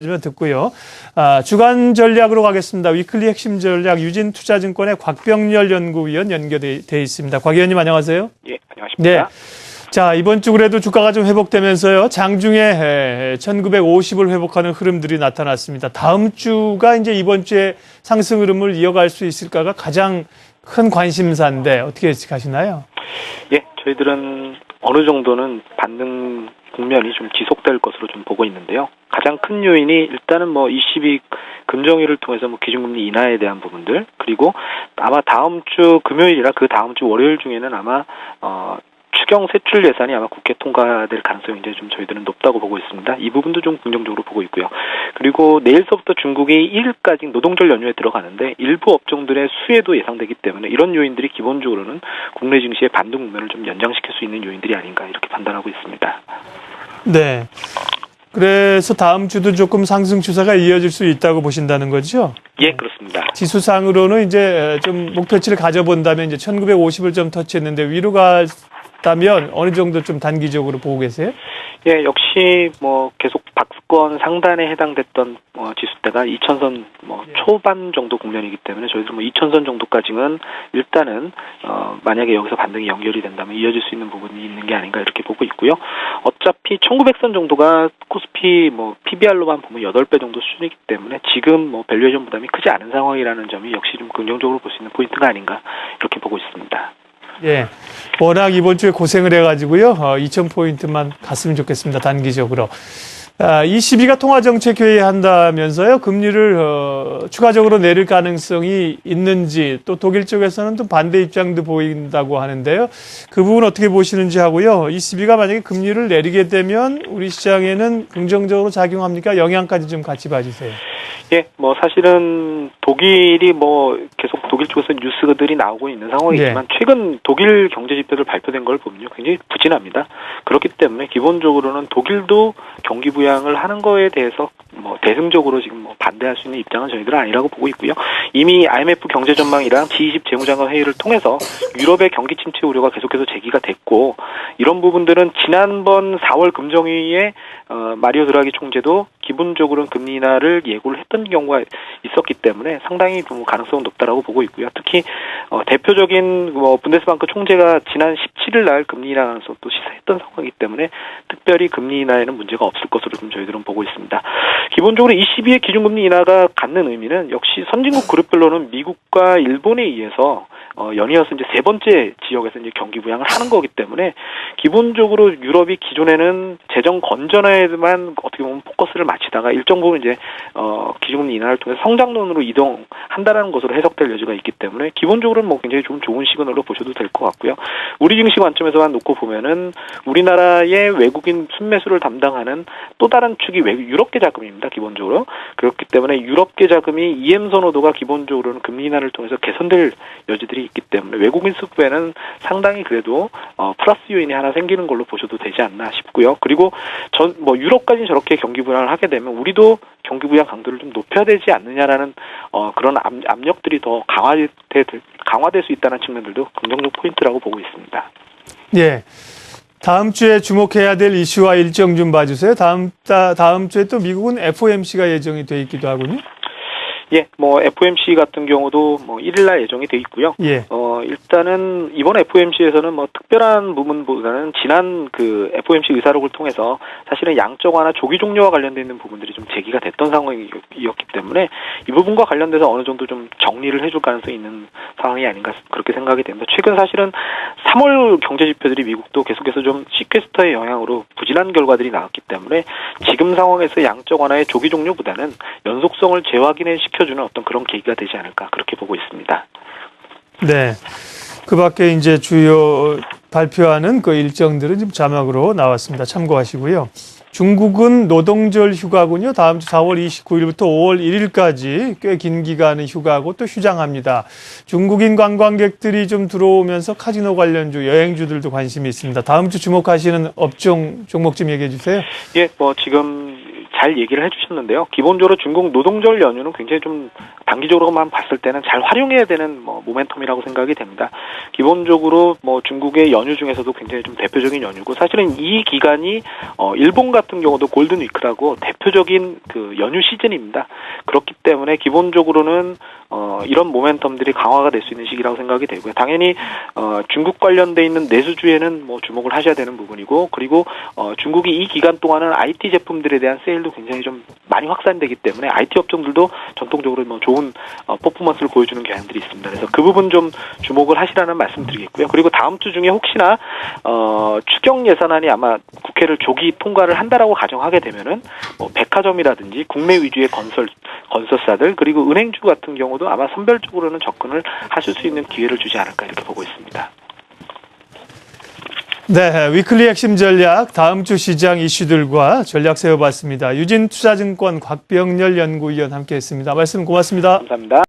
좀 듣고요. 주간 전략으로 가겠습니다. 위클리 핵심 전략 유진투자증권의 곽병렬 연구위원 연결돼 있습니다. 곽 의원님 안녕하세요. 예, 안녕하십니까. 네. 자, 이번 주 그래도 주가가 좀 회복되면서요. 장중에 1950을 회복하는 흐름들이 나타났습니다. 다음 주가 이제 이번 주에 상승 흐름을 이어갈 수 있을까가 가장 큰 관심사인데 어떻게 예측하시나요? 예, 저희들은 어느 정도는 반등 국면이 좀 지속될 것으로 좀 보고 있는데요. 가장 큰 요인이 일단은 22 금정위를 통해서 기준금리 인하에 대한 부분들, 그리고 아마 다음 주 금요일이라 그 다음 주 월요일 중에는 아마 추경 세출 예산이 아마 국회 통과될 가능성이 굉장히 좀 저희들은 높다고 보고 있습니다. 이 부분도 좀 긍정적으로 보고 있고요. 그리고 내일서부터 중국이 1일까지 노동절 연휴에 들어가는데 일부 업종들의 수혜도 예상되기 때문에 이런 요인들이 기본적으로는 국내 증시의 반등 국면을 좀 연장시킬 수 있는 요인들이 아닌가 이렇게 판단하고 있습니다. 네. 그래서 다음 주도 조금 상승 추세가 이어질 수 있다고 보신다는 거죠? 예, 그렇습니다. 지수상으로는 이제 좀 목표치를 가져본다면 이제 1950을 좀 터치했는데 위로 갔다면 어느 정도 좀 단기적으로 보고 계세요? 예, 역시 계속 박스권 상단에 해당됐던 지수대가 2000선 초반 정도 국면이기 때문에 저희들 2000선 정도까지는 일단은 만약에 여기서 반등이 연결이 된다면 이어질 수 있는 부분이 있는 게 아닌가 이렇게 보고 있고요. 어차피 1900선 정도가 코스피 PBR로만 보면 8배 정도 수준이기 때문에 지금 밸류에이션 부담이 크지 않은 상황이라는 점이 역시 좀 긍정적으로 볼 수 있는 포인트가 아닌가 이렇게 보고 있습니다. 예. 워낙 이번 주에 고생을 해가지고요. 2000포인트만 갔으면 좋겠습니다. 단기적으로. ECB가 통화정책 회의한다면서요. 금리를 추가적으로 내릴 가능성이 있는지 또 독일 쪽에서는 또 반대 입장도 보인다고 하는데요. 그 부분 어떻게 보시는지 하고요. ECB가 만약에 금리를 내리게 되면 우리 시장에는 긍정적으로 작용합니까? 영향까지 좀 같이 봐주세요. 예, 사실은 독일이 계속 독일 쪽에서 뉴스들이 나오고 있는 상황이지만 최근 독일 경제 지표들 발표된 걸 보면요. 굉장히 부진합니다. 그렇기 때문에 기본적으로는 독일도 경기 부양을 하는 거에 대해서 대승적으로 지금 반대할 수 있는 입장은 저희들은 아니라고 보고 있고요. 이미 IMF 경제 전망이랑 G20 재무장관 회의를 통해서 유럽의 경기 침체 우려가 계속해서 제기가 됐고 이런 부분들은 지난번 4월 금정위에 마리오 드라기 총재도 기본적으로는 금리 인하를 예고를 했던 경우가 있었기 때문에 상당히 가능성은 높다라고 보고 있고요. 특히 대표적인 분데스방크 총재가 지난 17일 날 금리 인하 가능성도 시사했던 상황이기 때문에 특별히 금리 인하에는 문제가 없을 것으로 좀 저희들은 보고 있습니다. 기본적으로 ECB의 기준금리 인하가 갖는 의미는 역시 선진국 그룹별로는 미국과 일본에 의해서 연이어서 이제 세 번째 지역에서 이제 경기 부양을 하는 거기 때문에 기본적으로 유럽이 기존에는 재정 건전화에만 어떻게 보면 포커스를 맞추다가 일정 부분 이제 기준금리 인하를 통해서 성장론으로 이동한다라는 것으로 해석될 여지가 있기 때문에 기본적으로는 굉장히 좀 좋은 시그널로 보셔도 될 것 같고요. 우리 증시 관점에서만 놓고 보면은 우리나라의 외국인 순매수를 담당하는 또 다른 축이 유럽계 자금입니다. 기본적으로 그렇기 때문에 유럽계 자금이 EM 선호도가 기본적으로는 금리 인하를 통해서 개선될 여지들이 있기 때문에 외국인 수급에는 상당히 그래도 플러스 요인이 하나 생기는 걸로 보셔도 되지 않나 싶고요. 그리고 유럽까지 저렇게 경기 부양을 하게 되면 우리도 경기 부양 강도를 좀 높여야 되지 않느냐라는 그런 압력들이 더 강화될 수 있다는 측면들도 긍정적 포인트라고 보고 있습니다. 예. 다음 주에 주목해야 될 이슈와 일정 좀 봐주세요. 다음 주에 또 미국은 FOMC가 예정이 돼 있기도 하군요. 예, FOMC 같은 경우도 1일날 예정이 돼 있고요. 예. 일단은 이번 FOMC에서는 특별한 부분보다는 지난 그 FOMC 의사록을 통해서 사실은 양적 완화 조기 종료와 관련돼 있는 부분들이 좀 제기가 됐던 상황이었기 때문에 이 부분과 관련돼서 어느 정도 좀 정리를 해줄 가능성이 있는 상황이 아닌가 그렇게 생각이 됩니다. 최근 사실은 3월 경제 지표들이 미국도 계속해서 좀 시퀘스터의 영향으로 부진한 결과들이 나왔기 때문에 지금 상황에서 양적 완화의 조기 종료보다는 연속성을 재확인해 시켜주는 어떤 그런 계기가 되지 않을까 그렇게 보고 있습니다. 네. 그 밖에 이제 주요 발표하는 그 일정들은 지금 자막으로 나왔습니다. 참고하시고요. 중국은 노동절 휴가군요. 다음 주 4월 29일부터 5월 1일까지 꽤 긴 기간의 휴가고 또 휴장합니다. 중국인 관광객들이 좀 들어오면서 카지노 관련주, 여행주들도 관심이 있습니다. 다음 주 주목하시는 업종 종목 좀 얘기해 주세요. 예, 지금 잘 얘기를 해주셨는데요. 기본적으로 중국 노동절 연휴는 굉장히 좀 단기적으로만 봤을 때는 잘 활용해야 되는 뭐 모멘텀이라고 생각이 됩니다. 기본적으로 뭐 중국의 연휴 중에서도 굉장히 좀 대표적인 연휴고 사실은 이 기간이 일본 같은 경우도 골든 위크라고 대표적인 그 연휴 시즌입니다. 그렇기 때문에 기본적으로는 이런 모멘텀들이 강화가 될 수 있는 시기라고 생각이 되고요. 당연히 중국 관련돼 있는 내수주에는 뭐 주목을 하셔야 되는 부분이고 그리고 중국이 이 기간 동안은 IT 제품들에 대한 세일도 굉장히 좀 많이 확산되기 때문에 IT 업종들도 전통적으로 뭐 좋은 퍼포먼스를 보여주는 경향들이 있습니다. 그래서 그 부분 좀 주목을 하시라는 말씀드리겠고요. 그리고 다음 주 중에 혹시나 추경 예산안이 아마 국회를 조기 통과를 한다라고 가정하게 되면은 뭐 백화점이라든지 국내 위주의 건설사들 그리고 은행주 같은 경우도 아마 선별적으로는 접근을 하실 수 있는 기회를 주지 않을까 이렇게 보고 있습니다. 네, 위클리 핵심 전략 다음 주 시장 이슈들과 전략 세워봤습니다. 유진투자증권 곽병렬 연구위원 함께했습니다. 말씀 고맙습니다. 감사합니다.